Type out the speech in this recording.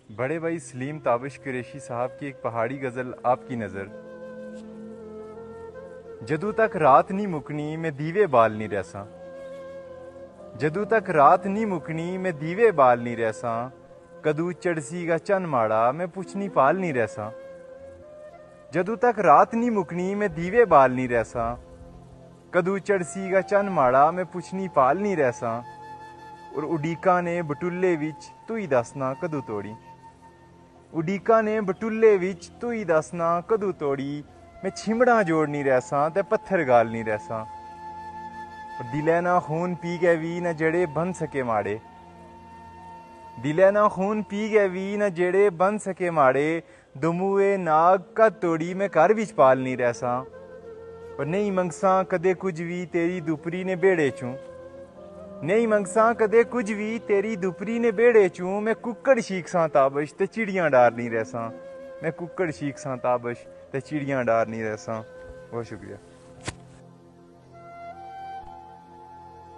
बड़े भाई सलीम ताबिश कुरैशी साहब की एक पहाड़ी गज़ल आपकी नज़र। जदू तक रात नहीं मुकनी मैं दीवे बाल नहीं रहसा। जदू तक रात नहीं मुकनी मैं दीवे बाल नहीं रहसा। कदू चढ़सी का चन माड़ा मैं पुछनी पाल नहीं रहसा। जदू तक रात नहीं मुकनी मैं दीवे बाल नहीं रहसा। कदू चढ़सी का चन माड़ा मैं पुछनी पाल नहीं रहसा। और उडीका ने बटुल्ले विच तू ही दसना कदू तोड़ी। उडीका ने बटुल्ले विच तू ही दसना कदू तोड़ी। मैं छिमड़ा जोड़ नहीं रहसा ते पत्थर गाल नहीं रहसा। और दिलै ना खून पी गए भी न जड़े बन सके माड़े। दिलै ना खून पी गए भी न जड़े बन सके माड़े। दमुए नाग का तोड़ी मैं घर विच पाल नहीं रहसा। और नहीं मंगसा कदे कुछ भी तेरी दुपरी ने बेड़े चूं। नहीं मंगसा कदे कुछ भी तेरी दुपरी ने बेड़े चूं। मैं कुक्कड़ शीखसा ताबश ते चिड़ियां डार नहीं रहसा। मैं कुक्कड़ शीखसा ताबश ते चिड़ियां डार नहीं रहसा। बहुत शुक्रिया।